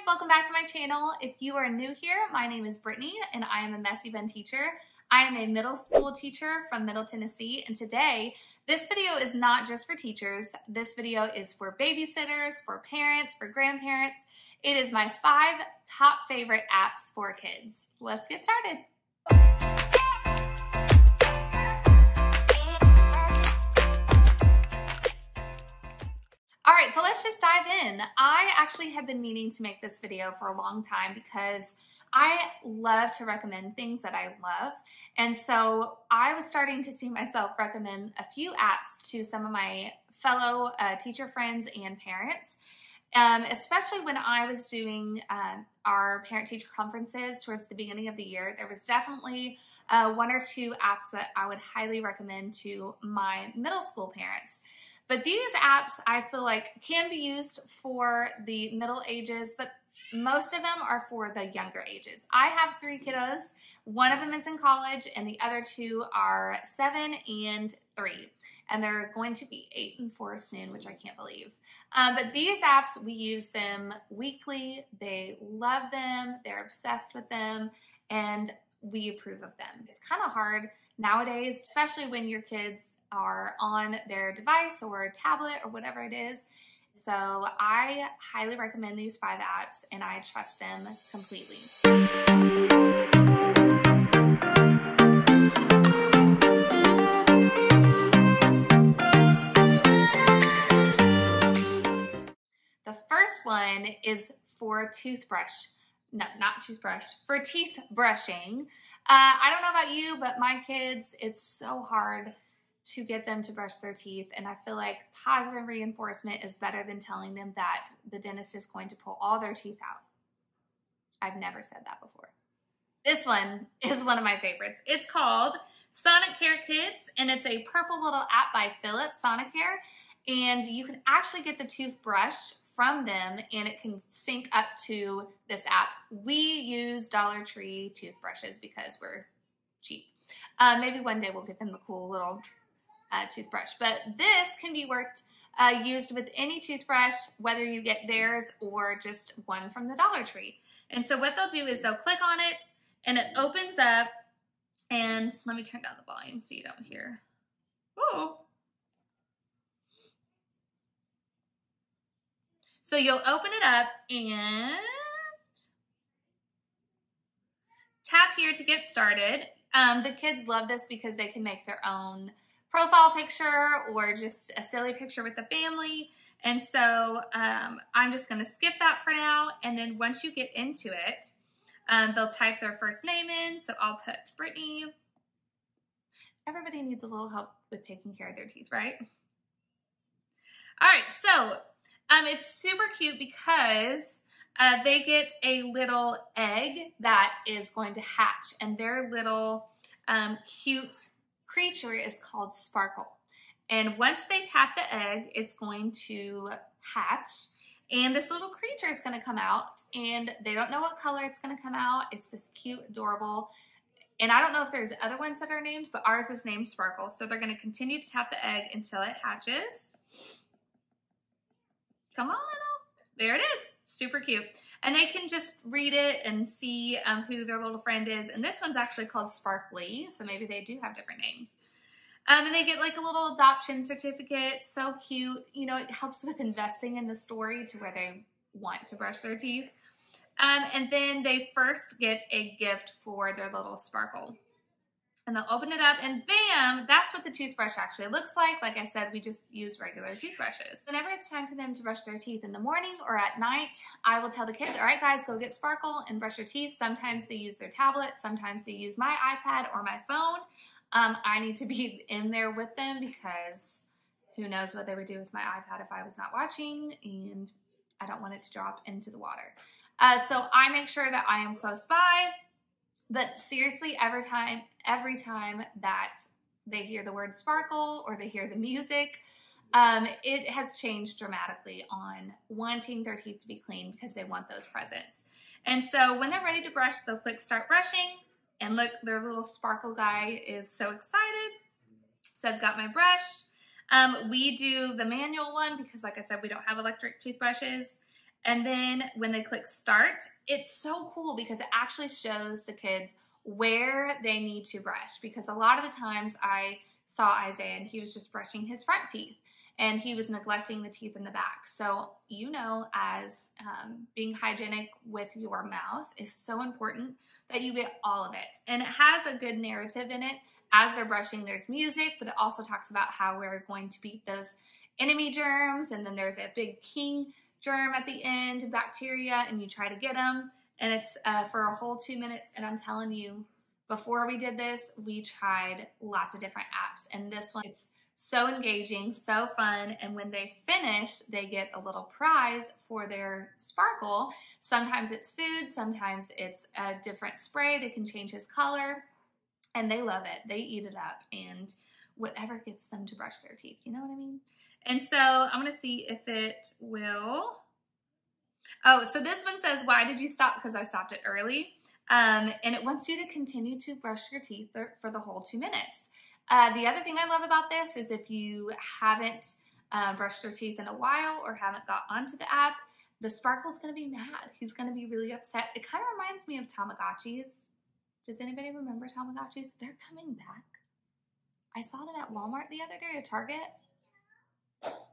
welcome back to my channel. If you are new here, my name is Brittany and I am a Messy Bun teacher. I am a middle school teacher from Middle Tennessee, and today this video is not just for teachers. This video is for babysitters, for parents, for grandparents. It is my 5 top favorite apps for kids. Let's get started. All right, so let's just dive in. I actually have been meaning to make this video for a long time because I love to recommend things that I love. And so I was starting to see myself recommend a few apps to some of my fellow teacher friends and parents, especially when I was doing our parent-teacher conferences towards the beginning of the year. There was definitely 1 or 2 apps that I would highly recommend to my middle school parents. But these apps, I feel like, can be used for the middle ages, but most of them are for the younger ages. I have 3 kiddos. 1 of them is in college, and the other 2 are 7 and 3. And they're going to be 8 and 4 soon, which I can't believe. But these apps, we use them weekly. They love them. They're obsessed with them, and we approve of them. It's kind of hard nowadays, especially when your kids are on their device or tablet or whatever it is. So I highly recommend these 5 apps, and I trust them completely. The first one is for for teeth brushing. I don't know about you, but my kids, it's so hard to get them to brush their teeth, and I feel like positive reinforcement is better than telling them that the dentist is going to pull all their teeth out. I've never said that before. This one is one of my favorites. It's called Sonicare Kids, and it's a purple little app by Phillips Sonicare, and you can actually get the toothbrush from them, and it can sync up to this app. We use Dollar Tree toothbrushes because we're cheap. Maybe one day we'll get them a cool little toothbrush, but this can be used with any toothbrush, whether you get theirs or just one from the Dollar Tree. And so what they'll do is they'll click on it, and it opens up, and let me turn down the volume so you don't hear. Oh. So you'll open it up and tap here to get started. The kids love this because they can make their own profile picture or just a silly picture with the family. And so I'm just going to skip that for now. And then once you get into it, they'll type their first name in. So I'll put Brittany. Everybody needs a little help with taking care of their teeth, right? All right, so it's super cute because they get a little egg that is going to hatch, and their little cute creature is called Sparkle. And once they tap the egg, it's going to hatch, and this little creature is going to come out, and they don't know what color it's going to come out. It's this cute, adorable, and I don't know if there's other ones that are named, but ours is named Sparkle. So they're going to continue to tap the egg until it hatches. Come on, little. There it is. Super cute. And they can just read it and see who their little friend is. And this one's actually called Sparkly, so maybe they do have different names. And they get like a little adoption certificate. So cute. You know, it helps with investing in the story to where they want to brush their teeth. And then they first get a gift for their little Sparkle. And they'll open it up, and bam, that's what the toothbrush actually looks like. Like I said, we just use regular toothbrushes. Whenever it's time for them to brush their teeth in the morning or at night, I will tell the kids, all right, guys, go get Sparkle and brush your teeth. Sometimes they use their tablet. Sometimes they use my iPad or my phone. I need to be in there with them because who knows what they would do with my iPad if I was not watching, and I don't want it to drop into the water. So I make sure that I am close by. But seriously, every time that they hear the word Sparkle or they hear the music, it has changed dramatically on wanting their teeth to be clean because they want those presents. And so when they're ready to brush, they'll click Start Brushing, and look, their little Sparkle guy is so excited. Says, got my brush. We do the manual one because, like I said, we don't have electric toothbrushes. And then when they click start, it's so cool because it actually shows the kids where they need to brush, because a lot of the times I saw Isaiah and he was just brushing his front teeth and he was neglecting the teeth in the back. So, you know, as being hygienic with your mouth is so important that you get all of it. And it has a good narrative in it. As they're brushing, there's music, but it also talks about how we're going to beat those enemy germs. And then there's a big king germ at the end, bacteria, and you try to get them. And it's for a whole 2 minutes. And I'm telling you, before we did this, we tried lots of different apps. And this one, it's so engaging, so fun. And when they finish, they get a little prize for their sparkle. Sometimes it's food, sometimes it's a different spray. They can change his color and they love it. They eat it up and whatever gets them to brush their teeth. You know what I mean? And so I'm going to see if it will. Oh, so this one says, why did you stop? Because I stopped it early. And it wants you to continue to brush your teeth for the whole 2 minutes. The other thing I love about this is if you haven't brushed your teeth in a while or haven't got onto the app, the sparkle's going to be mad. He's going to be really upset. It kind of reminds me of Tamagotchis. Does anybody remember Tamagotchis? They're coming back. I saw them at Walmart the other day, or Target.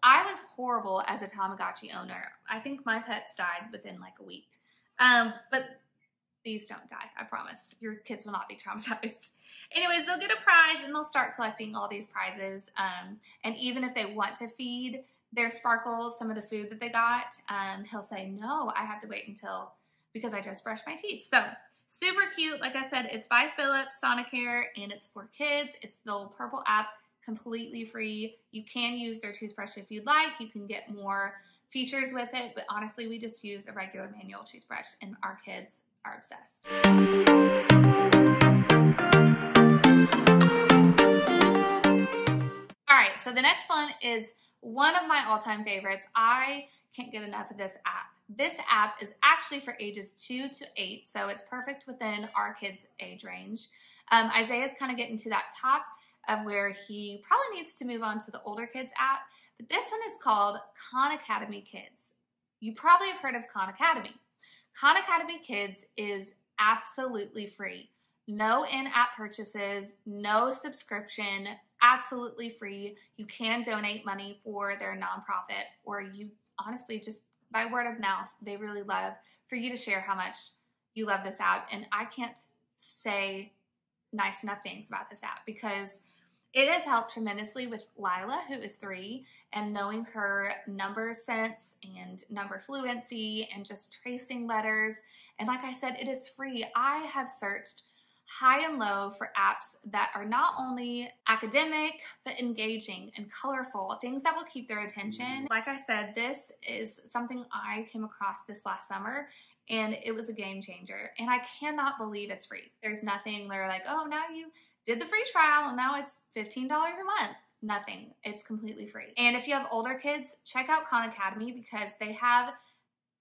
I was horrible as a Tamagotchi owner. I think my pets died within like a week. But these don't die, I promise. Your kids will not be traumatized. Anyways, they'll get a prize and they'll start collecting all these prizes. And even if they want to feed their sparkles some of the food that they got, he'll say, no, I have to wait until, because I just brushed my teeth. So super cute. Like I said, it's by Phillips Sonicare and it's for kids. It's the little purple app, completely free. You can use their toothbrush if you'd like. You can get more features with it, but honestly, we just use a regular manual toothbrush and our kids are obsessed. All right, so the next one is one of my all-time favorites. I can't get enough of this app. This app is actually for ages 2 to 8, so it's perfect within our kids' age range. Isaiah's kind of getting to that top of where he probably needs to move on to the older kids app, but this one is called Khan Academy Kids. You probably have heard of Khan Academy. Khan Academy Kids is absolutely free. No in-app purchases, no subscription, absolutely free. You can donate money for their nonprofit, or you honestly just by word of mouth, they really love for you to share how much you love this app. And I can't say nice enough things about this app because it has helped tremendously with Lila, who is 3, and knowing her number sense and number fluency and just tracing letters. And like I said, it is free. I have searched high and low for apps that are not only academic, but engaging and colorful, things that will keep their attention. Like I said, this is something I came across this last summer and it was a game changer. And I cannot believe it's free. There's nothing they're like, oh, now you did the free trial and now it's $15 a month. Nothing. It's completely free. And if you have older kids, check out Khan Academy because they have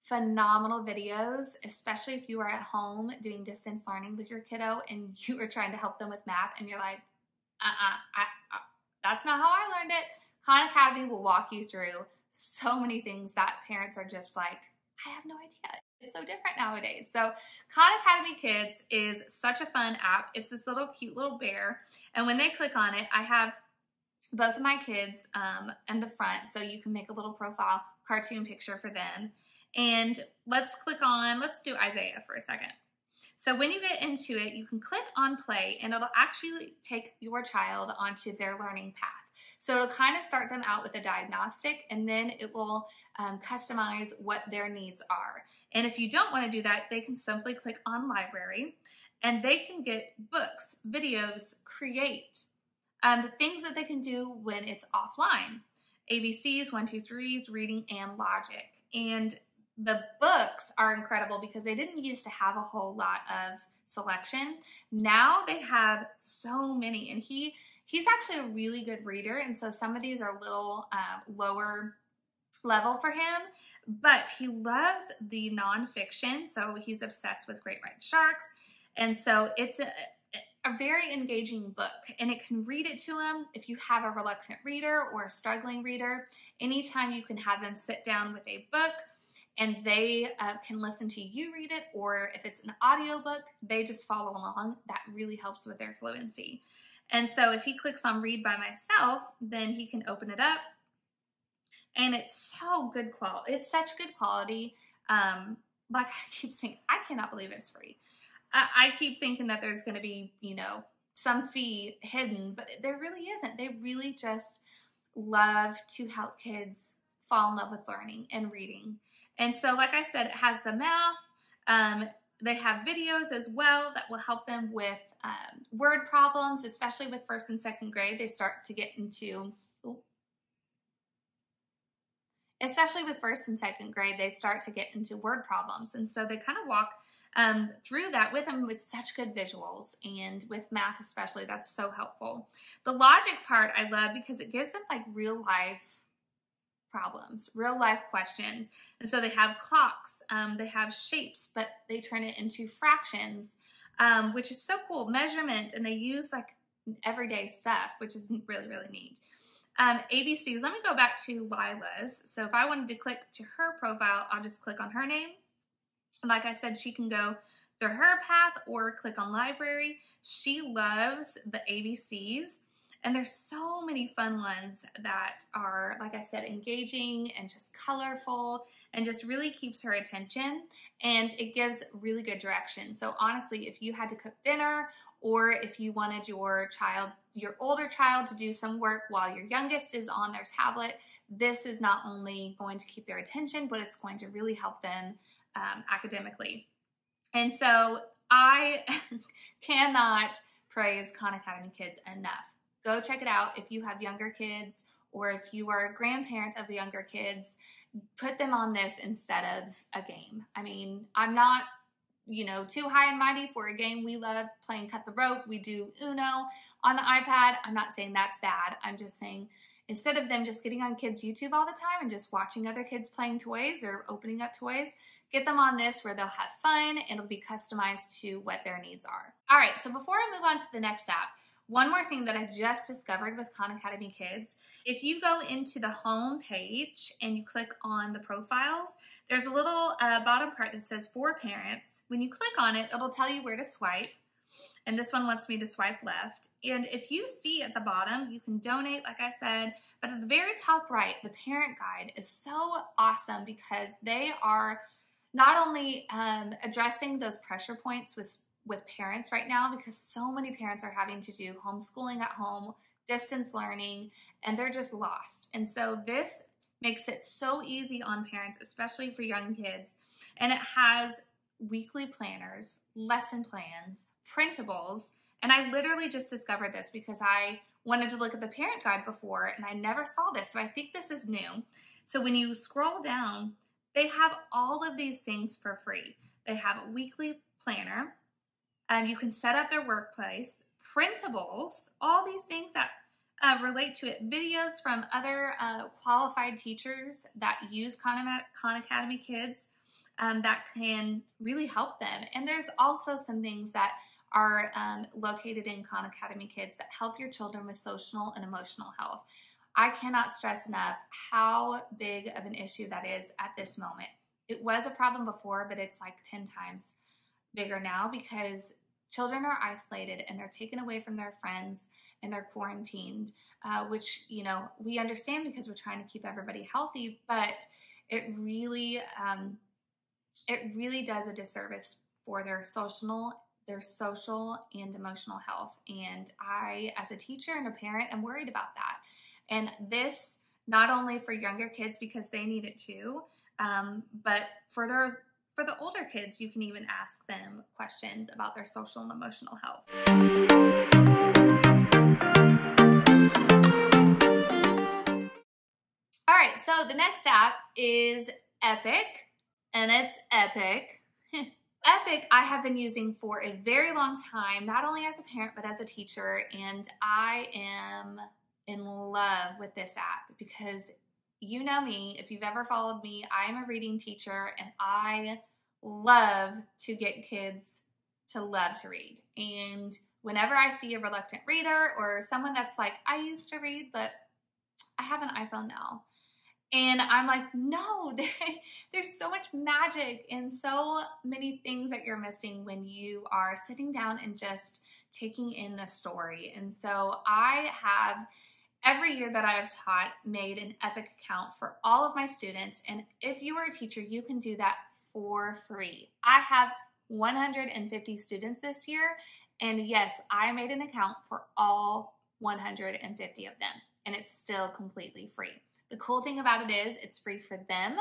phenomenal videos, especially if you are at home doing distance learning with your kiddo and you are trying to help them with math and you're like, that's not how I learned it. Khan Academy will walk you through so many things that parents are just like, I have no idea. It's so different nowadays. So Khan Academy Kids is such a fun app. It's this little cute little bear. And when they click on it, I have both of my kids in the front. So you can make a little profile cartoon picture for them. And let's do Isaiah for a second. So when you get into it, you can click on play and it'll actually take your child onto their learning path. So it'll kind of start them out with a diagnostic and then it will customize what their needs are. And if you don't want to do that, they can simply click on library and they can get books, videos, create the things that they can do when it's offline. ABCs, 1, 2, 3s, reading and logic. And the books are incredible because they didn't used to have a whole lot of selection. Now they have so many, and he's actually a really good reader, and so some of these are a little lower level for him, but he loves the nonfiction, so he's obsessed with Great White Sharks, and so it's a very engaging book, and it can read it to him if you have a reluctant reader or a struggling reader. Anytime you can have them sit down with a book and they can listen to you read it, or if it's an audiobook, they just follow along. That really helps with their fluency. And so if he clicks on read by myself, then he can open it up, and it's so good quality. It's such good quality. Like I keep saying, I cannot believe it's free. I keep thinking that there's going to be, you know, some fee hidden, but there really isn't. They really just love to help kids fall in love with learning and reading. And so, like I said, it has the math. They have videos as well that will help them with word problems, especially with 1st and 2nd grade. They start to get into, especially with 1st and 2nd grade, they start to get into word problems. And so they kind of walk through that with them with such good visuals, and with math especially, that's so helpful. The logic part I love because it gives them like real life problems, real life questions. And so they have clocks, they have shapes, but they turn it into fractions, which is so cool. Measurement, and they use like everyday stuff, which is really, really neat. ABCs, let me go back to Lila's. So if I wanted to click to her profile, I'll just click on her name. Like I said, she can go through her path or click on library. She loves the ABCs, and there's so many fun ones that are, like I said, engaging and just colorful and just really keeps her attention, and it gives really good direction. So honestly, if you had to cook dinner, or if you wanted your older child to do some work while your youngest is on their tablet, this is not only going to keep their attention, but it's going to really help them academically. And so I cannot praise Khan Academy Kids enough. Go check it out if you have younger kids, or if you are a grandparent of the younger kids. Put them on this instead of a game. I mean, I'm not, you know, too high and mighty for a game. We love playing Cut the Rope. We do Uno on the iPad. I'm not saying that's bad. I'm just saying, instead of them just getting on kids' YouTube all the time and just watching other kids playing toys or opening up toys, get them on this where they'll have fun and it'll be customized to what their needs are. All right, so before I move on to the next app, one more thing that I just discovered with Khan Academy Kids, if you go into the home page and you click on the profiles, there's a little bottom part that says for parents. When you click on it, it'll tell you where to swipe. And this one wants me to swipe left. And if you see at the bottom, you can donate, like I said, but at the very top right, the parent guide is so awesome because they are not only addressing those pressure points with parents right now, because so many parents are having to do homeschooling at home, distance learning, and they're just lost. And so this makes it so easy on parents, especially for young kids. And it has weekly planners, lesson plans, printables, and I literally just discovered this because I wanted to look at the parent guide before and I never saw this, so I think this is new. So when you scroll down, they have all of these things for free. They have a weekly planner. You can set up their workplace, printables, all these things that relate to it, videos from other qualified teachers that use Khan Academy Kids that can really help them. And there's also some things that are located in Khan Academy Kids that help your children with social and emotional health. I cannot stress enough how big of an issue that is at this moment. It was a problem before, but it's like 10 times bigger now because children are isolated and they're taken away from their friends and they're quarantined, which, you know, we understand because we're trying to keep everybody healthy, but it really does a disservice for their social and emotional health. And I, as a teacher and a parent, am worried about that. And this, not only for younger kids because they need it too, but for the older kids, you can even ask them questions about their social and emotional health. All right, so the next app is Epic, and it's Epic. Epic I have been using for a very long time, not only as a parent, but as a teacher, and I am in love with this app because you know me, if you've ever followed me, I am a reading teacher and I love to get kids to love to read. And whenever I see a reluctant reader or someone that's like, I used to read, but I have an iPhone now, And I'm like, no, there's so much magic and so many things that you're missing when you are sitting down and just taking in the story. And so I have, every year that I've taught, made an Epic account for all of my students. And if you are a teacher, you can do that for free. I have 150 students this year. And yes, I made an account for all 150 of them. And it's still completely free. The cool thing about it is it's free for them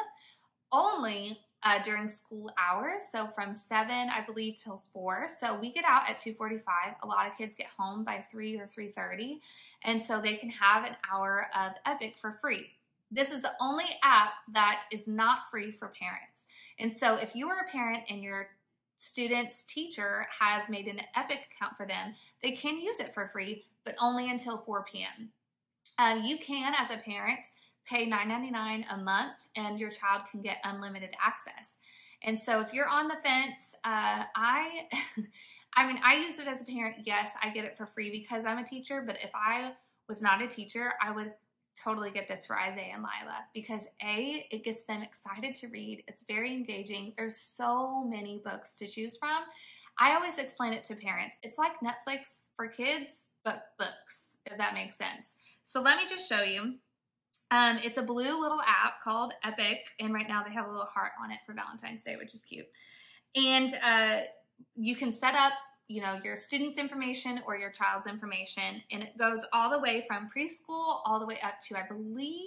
only during school hours. So from 7, I believe, till 4. So we get out at 2:45. A lot of kids get home by 3 or 3:30. And so they can have an hour of Epic for free. This is the only app that is not free for parents. And so if you are a parent and your student's teacher has made an Epic account for them, they can use it for free, but only until 4 p.m. You can, as a parent, pay $9.99 a month and your child can get unlimited access. And so if you're on the fence, I mean, I use it as a parent. Yes, I get it for free because I'm a teacher, but if I was not a teacher, I would totally get this for Isaiah and Lila because A, it gets them excited to read. It's very engaging. There's so many books to choose from. I always explain it to parents. It's like Netflix for kids, but books, if that makes sense. So let me just show you. It's a blue little app called Epic, and right now they have a little heart on it for Valentine's Day, which is cute. And you can set up, you know, your student's information or your child's information, and it goes all the way from preschool all the way up to, I believe,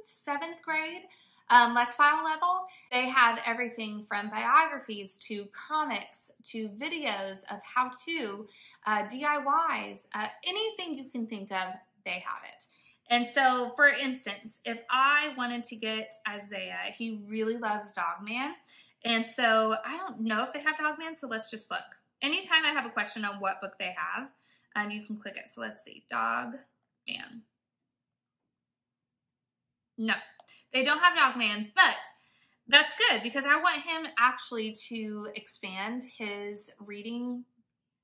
7th grade, Lexile level. They have everything from biographies to comics to videos of how-to, DIYs, anything you can think of, they have it. And so, for instance, if I wanted to get Isaiah, he really loves Dogman. And so, I don't know if they have Dogman, so let's just look. Anytime I have a question on what book they have, you can click it. So, let's see. Dogman. No, they don't have Dogman, but that's good because I want him actually to expand his reading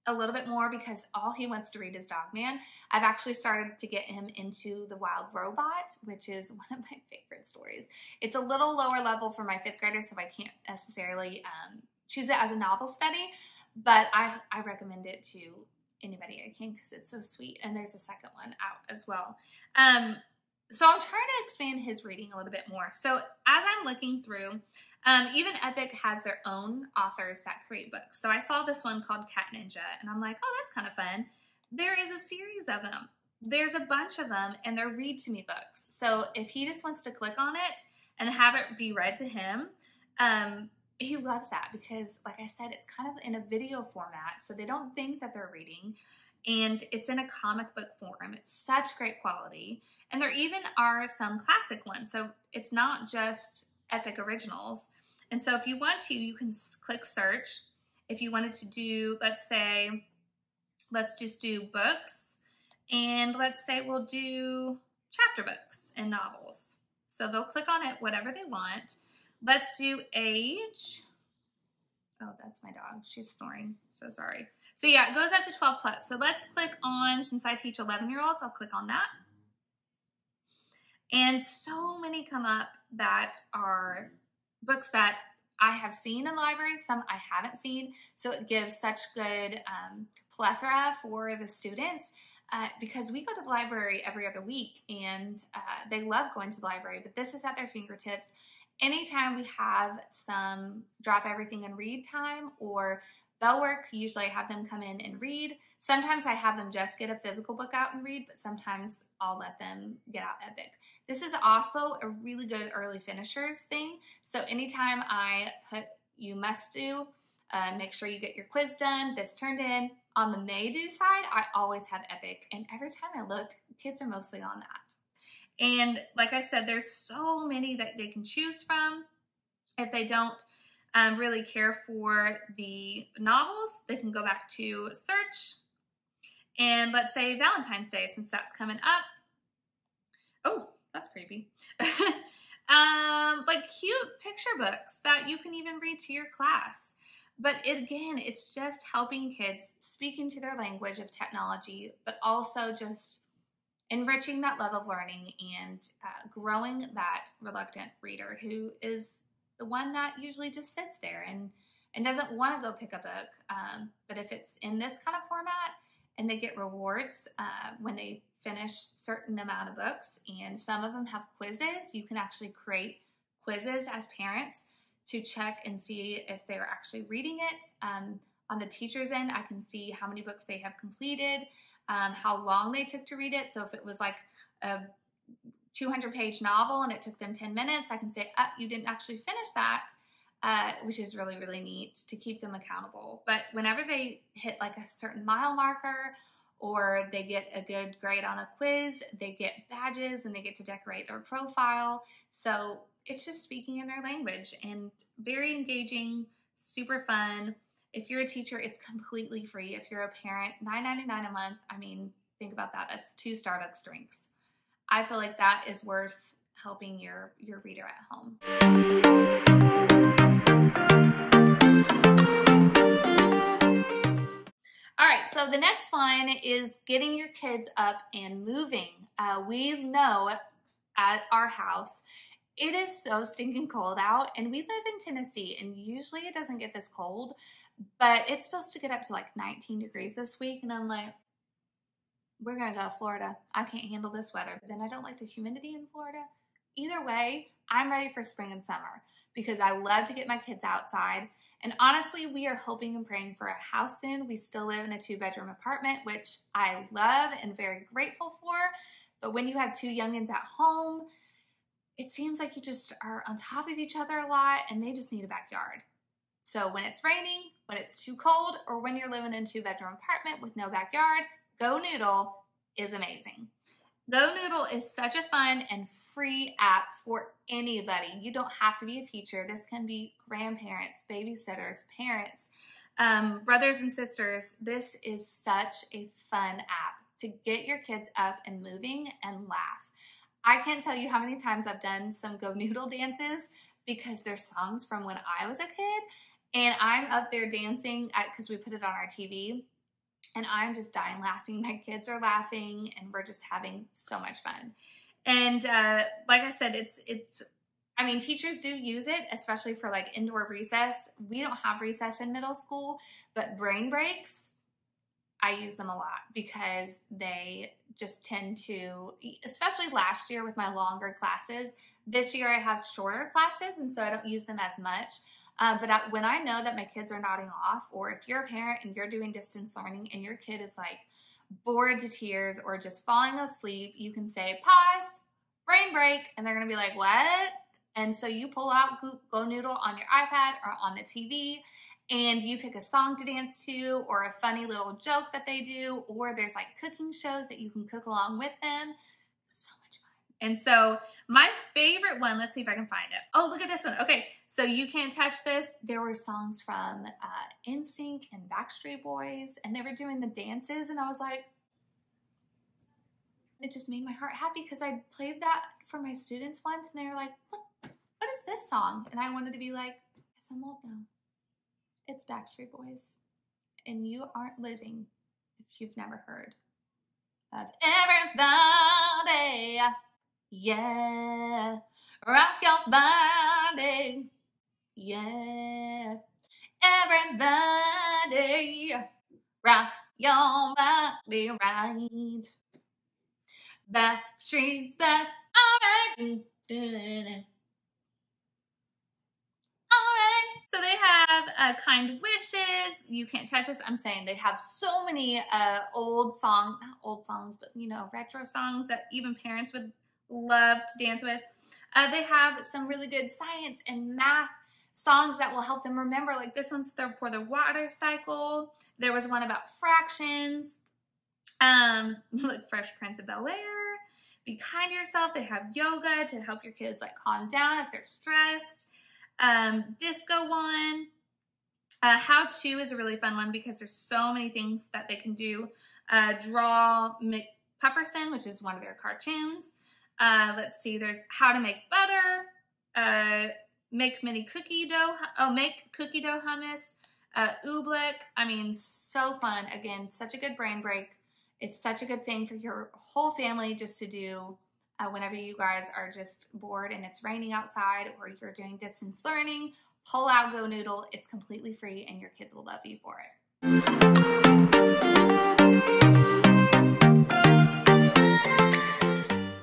a little bit more because all he wants to read is Dogman. I've actually started to get him into The Wild Robot, which is one of my favorite stories. It's a little lower level for my 5th graders, so I can't necessarily choose it as a novel study, but I recommend it to anybody I can because it's so sweet. And there's a second one out as well. So I'm trying to expand his reading a little bit more. So as I'm looking through, even Epic has their own authors that create books. So I saw this one called Cat Ninja, and I'm like, oh, that's kind of fun. There is a series of them. There's a bunch of them, and they're read-to-me books. So if he just wants to click on it and have it be read to him, he loves that because, like I said, it's kind of in a video format, so they don't think that they're reading. And it's in a comic book form. It's such great quality. And there even are some classic ones. So it's not just Epic originals. And so if you want to, you can click search. If you wanted to do, let's say, let's just do books. And let's say we'll do chapter books and novels. So they'll click on it, whatever they want. Let's do age. Oh, that's my dog. She's snoring. So sorry. So yeah, it goes up to 12 plus. So let's click on, since I teach 11-year-olds, I'll click on that. And so many come up that are books that I have seen in the library, some I haven't seen. So it gives such good plethora for the students because we go to the library every other week and they love going to the library, but this is at their fingertips. Anytime we have some drop everything and read time or bell work, usually I have them come in and read. Sometimes I have them just get a physical book out and read, but sometimes I'll let them get out Epic. This is also a really good early finishers thing. So anytime I put you must do, make sure you get your quiz done, this turned in. On the may do side, I always have Epic. And every time I look, kids are mostly on that. And like I said, there's so many that they can choose from. If they don't really care for the novels, they can go back to search. And let's say Valentine's Day, since that's coming up. Oh, that's creepy. Like cute picture books that you can even read to your class. But again, it's just helping kids speak into their language of technology, but also just enriching that love of learning and growing that reluctant reader who is the one that usually just sits there and doesn't want to go pick a book. But if it's in this kind of format and they get rewards when they finish certain amount of books, and some of them have quizzes, you can actually create quizzes as parents to check and see if they're actually reading it. On the teacher's end, I can see how many books they have completed, how long they took to read it. So if it was like a 200-page novel and it took them 10 minutes, I can say, you didn't actually finish that, which is really, really neat to keep them accountable. But whenever they hit like a certain mile marker or they get a good grade on a quiz, they get badges and they get to decorate their profile. So it's just speaking in their language and very engaging, super fun. If you're a teacher, it's completely free. If you're a parent, $9.99 a month. I mean, think about that. That's 2 Starbucks drinks. I feel like that is worth helping your reader at home. All right, so the next one is getting your kids up and moving. We know at our house, it is so stinking cold out, and we live in Tennessee, and usually it doesn't get this cold, but it's supposed to get up to like 19 degrees this week, and I'm like, we're going to go to Florida. I can't handle this weather, but then I don't like the humidity in Florida. Either way, I'm ready for spring and summer because I love to get my kids outside, and honestly, we are hoping and praying for a house soon. We still live in a 2-bedroom apartment, which I love and very grateful for, but when you have 2 youngins at home, it seems like you just are on top of each other a lot and they just need a backyard. So when it's raining, when it's too cold, or when you're living in a 2-bedroom apartment with no backyard, GoNoodle is amazing. GoNoodle is such a fun and free app for anybody. You don't have to be a teacher. This can be grandparents, babysitters, parents, brothers and sisters. This is such a fun app to get your kids up and moving and laugh. I can't tell you how many times I've done some GoNoodle dances because they're songs from when I was a kid, and I'm up there dancing because we put it on our TV, and I'm just dying laughing. My kids are laughing, and we're just having so much fun. And like I said, I mean, teachers do use it, especially for like indoor recess. We don't have recess in middle school, but brain breaks, I use them a lot because they just tend to, especially last year with my longer classes. This year I have shorter classes, and so I don't use them as much. But when I know that my kids are nodding off, or if you're a parent and you're doing distance learning and your kid is like bored to tears or just falling asleep, you can say, pause, brain break, and they're going to be like, what? And so you pull out GoNoodle on your iPad or on the TV, and you pick a song to dance to or a funny little joke that they do, or there's like cooking shows that you can cook along with them. So much fun. And so my favorite one, let's see if I can find it. Oh, look at this one. Okay, so You Can't Touch This. There were songs from NSYNC and Backstreet Boys, and they were doing the dances, and I was like, it just made my heart happy because I played that for my students once, and they were like, what is this song? And I wanted to be like, yes, I'm old now. It's Backstreet Boys, and you aren't living if you've never heard of everybody, yeah, rock your body, yeah, everybody, rock your body right, Backstreet's back, alright, so they have Kind Wishes, You Can't Touch Us. I'm saying they have so many old songs, not old songs, but you know, retro songs that even parents would love to dance with. They have some really good science and math songs that will help them remember. Like this one's for the water cycle. There was one about fractions. Look, Fresh Prince of Bel-Air. Be kind to yourself. They have yoga to help your kids like calm down if they're stressed. Disco one. How To is a really fun one because there's so many things that they can do. Draw McPufferson, which is one of their cartoons. Let's see, there's How to Make Butter. Make cookie dough hummus. Oobleck. I mean, so fun. Again, such a good brain break. It's such a good thing for your whole family just to do whenever you guys are just bored and it's raining outside or you're doing distance learning. Pull out GoNoodle. It's completely free and your kids will love you for it.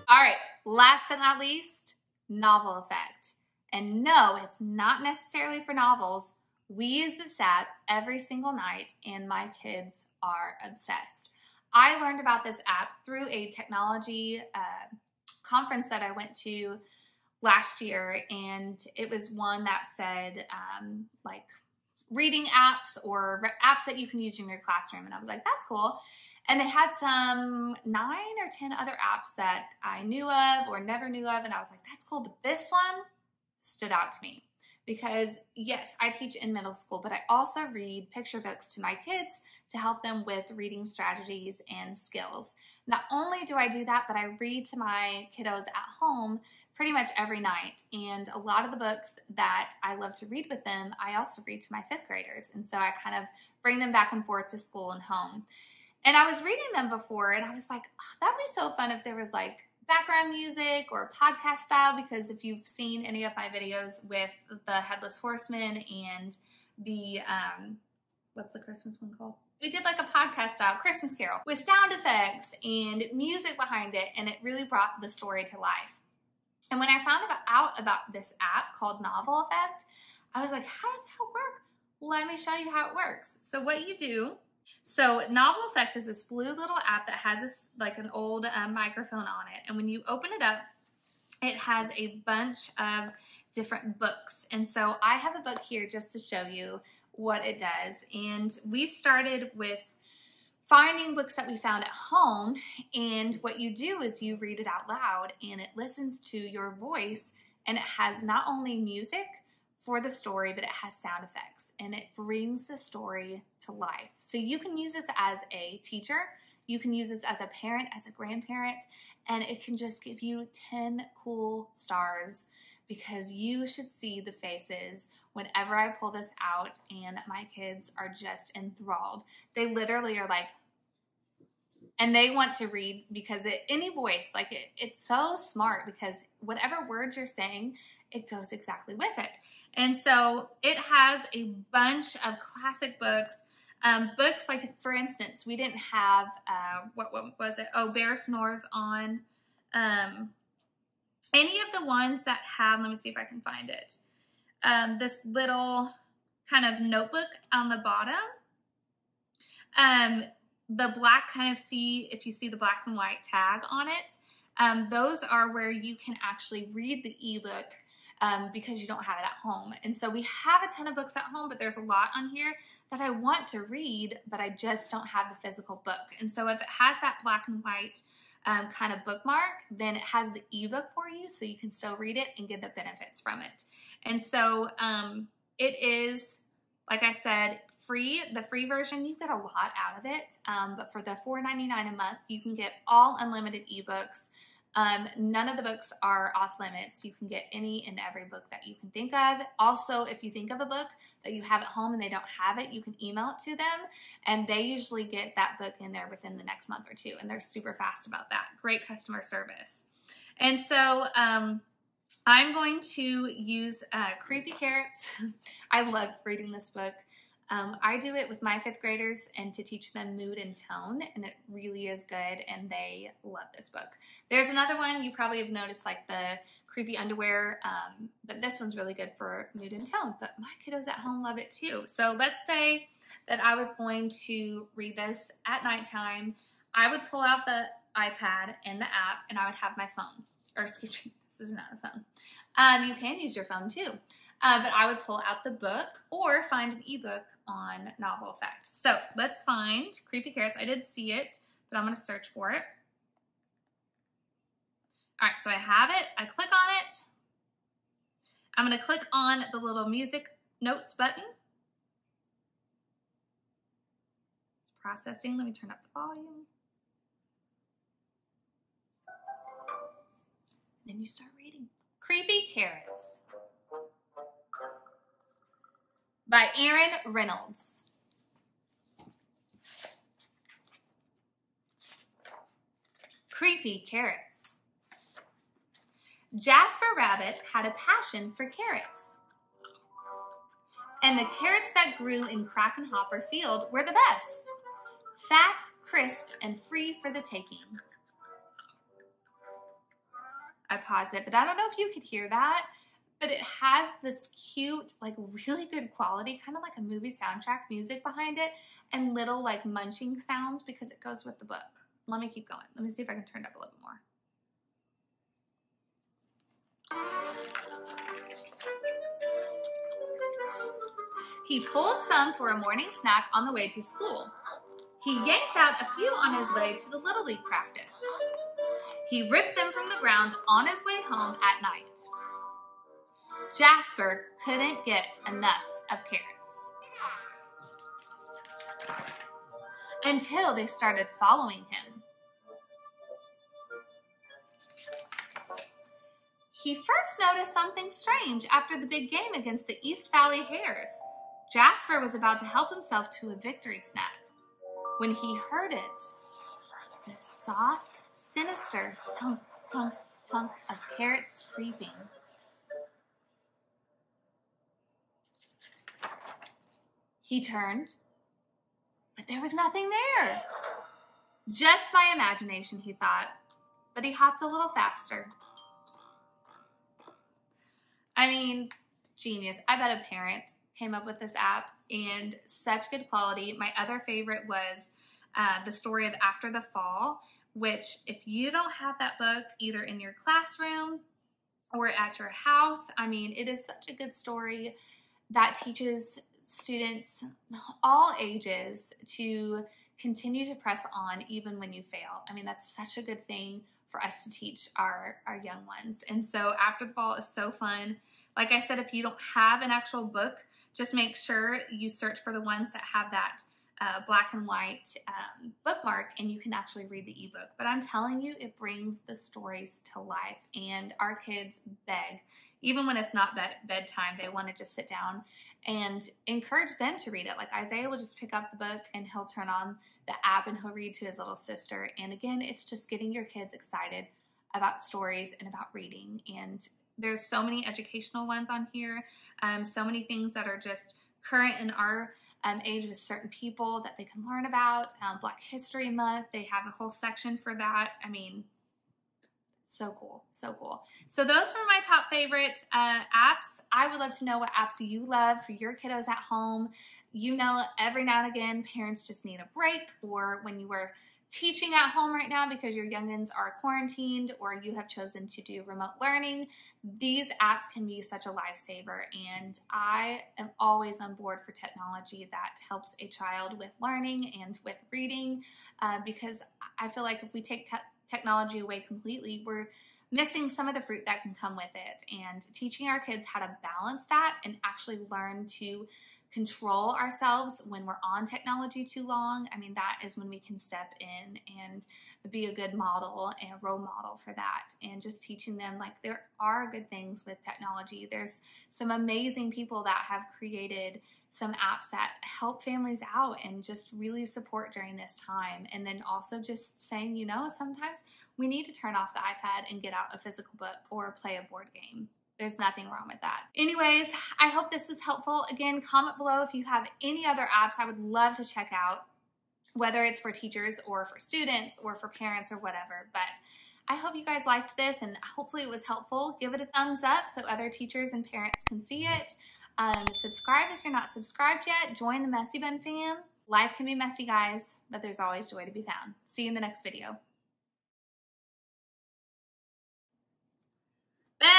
All right, last but not least, novel effect. And no, it's not necessarily for novels. We use this app every single night and my kids are obsessed. I learned about this app through a technology conference that I went to last year, and it was one that said like reading apps or apps that you can use in your classroom, and I was like, that's cool. And they had some 9 or 10 other apps that I knew of or never knew of, and I was like, that's cool, but this one stood out to me because yes, I teach in middle school, but I also read picture books to my kids to help them with reading strategies and skills. Not only do I do that, but I read to my kiddos at home pretty much every night. And a lot of the books that I love to read with them, I also read to my 5th graders. And so I kind of bring them back and forth to school and home. And I was reading them before and I was like, oh, that'd be so fun if there was like background music or podcast style, because if you've seen any of my videos with the Headless Horseman and the, what's the Christmas one called? We did like a podcast style Christmas Carol with sound effects and music behind it, and it really brought the story to life. And when I found out about this app called Novel Effect, I was like, how does that work? Let me show you how it works. So what you do, so Novel Effect is this blue little app that has this like an old microphone on it. And when you open it up, it has a bunch of different books. And so I have a book here just to show you what it does. And we started with finding books that we found at home. And what you do is you read it out loud and it listens to your voice. And it has not only music for the story, but it has sound effects and it brings the story to life. So you can use this as a teacher, you can use this as a parent, as a grandparent, and it can just give you 10 cool stars because you should see the faces whenever I pull this out and my kids are just enthralled. They literally are like, and they want to read because any voice, like it's so smart because whatever words you're saying, it goes exactly with it. And so it has a bunch of classic books. Books like, for instance, we didn't have, what was it? Oh, Bear Snores on. Any of the ones that have, let me see if I can find it. This little kind of notebook on the bottom. The black kind of if you see the black and white tag on it, those are where you can actually read the ebook because you don't have it at home. And so we have a ton of books at home, but there's a lot on here that I want to read, but I just don't have the physical book. And so if it has that black and white kind of bookmark, then it has the ebook for you so you can still read it and get the benefits from it. And so it is, like I said, free. The free version, you get a lot out of it, but for the $4.99 a month, you can get all unlimited ebooks. None of the books are off limits. You can get any and every book that you can think of. Also, if you think of a book that you have at home and they don't have it, you can email it to them and they usually get that book in there within the next month or two, and they're super fast about that. Great customer service. And so I'm going to use Creepy Carrots. I love reading this book. I do it with my 5th graders and to teach them mood and tone, and it really is good, and they love this book. There's another one you probably have noticed, like the creepy underwear, but this one's really good for mood and tone, but my kiddos at home love it too. So let's say that I was going to read this at nighttime. I would pull out the iPad and the app, and I would have my phone, or excuse me, this is not a phone. You can use your phone too. But I would pull out the book or find an ebook on Novel Effect. So let's find Creepy Carrots. I did see it, but I'm going to search for it. All right, so I have it. I click on it. I'm going to click on the little music notes button. It's processing. Let me turn up the volume. Then you start reading. Creepy Carrots by Aaron Reynolds. Creepy carrots. Jasper Rabbit had a passion for carrots. And the carrots that grew in Crack and Hopper Field were the best. Fat, crisp, and free for the taking. I paused it, but I don't know if you could hear that, but it has this cute, like really good quality, kind of like a movie soundtrack music behind it, and little like munching sounds because it goes with the book. Let me keep going. Let me see if I can turn it up a little more. He pulled some for a morning snack on the way to school. He yanked out a few on his way to the Little League practice. He ripped them from the ground on his way home at night. Jasper couldn't get enough of carrots. Until they started following him. He first noticed something strange after the big game against the East Valley Hares. Jasper was about to help himself to a victory snack when he heard it. The soft, sinister thunk, thunk, thunk of carrots creeping. He turned, but there was nothing there. Just my imagination, he thought, but he hopped a little faster. I mean, genius. I bet a parent came up with this app, and such good quality. My other favorite was the story of After the Fall, which if you don't have that book either in your classroom or at your house, I mean, it is such a good story that teaches students all ages to continue to press on even when you fail. I mean, that's such a good thing for us to teach our young ones. And so After the Fall is so fun. Like I said, if you don't have an actual book, just make sure you search for the ones that have that black and white bookmark, and you can actually read the ebook. But I'm telling you, it brings the stories to life, and our kids beg. Even when it's not bedtime, they want to just sit down and encourage them to read it. Like Isaiah will just pick up the book and he'll turn on the app and he'll read to his little sister. And again, it's just getting your kids excited about stories and about reading. And there's so many educational ones on here, so many things that are just current in our age with certain people that they can learn about. Black History Month, they have a whole section for that. I mean, so cool, so cool. So those were my top favorite apps. I would love to know what apps you love for your kiddos at home. You know, every now and again, parents just need a break, or when you were teaching at home right now because your youngins are quarantined or you have chosen to do remote learning, these apps can be such a lifesaver. And I am always on board for technology that helps a child with learning and with reading, because I feel like if we take technology away completely, we're missing some of the fruit that can come with it. And teaching our kids how to balance that and actually learn to control ourselves when we're on technology too long, I mean, that is when we can step in and be a good model and a role model for that. And just teaching them, like, there are good things with technology. There's some amazing people that have created some apps that help families out and just really support during this time. And then also just saying, you know, sometimes we need to turn off the iPad and get out a physical book or play a board game. There's nothing wrong with that. Anyways, I hope this was helpful. Again, comment below if you have any other apps I would love to check out, whether it's for teachers or for students or for parents or whatever. But I hope you guys liked this, and hopefully it was helpful. Give it a thumbs up so other teachers and parents can see it. Subscribe if you're not subscribed yet. Join the Messy Bun Fam. Life can be messy, guys, but there's always joy to be found. See you in the next video. Bye.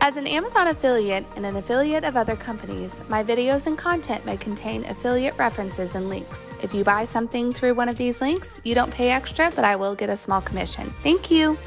As an Amazon affiliate and an affiliate of other companies, my videos and content may contain affiliate references and links. If you buy something through one of these links, you don't pay extra, but I will get a small commission. Thank you.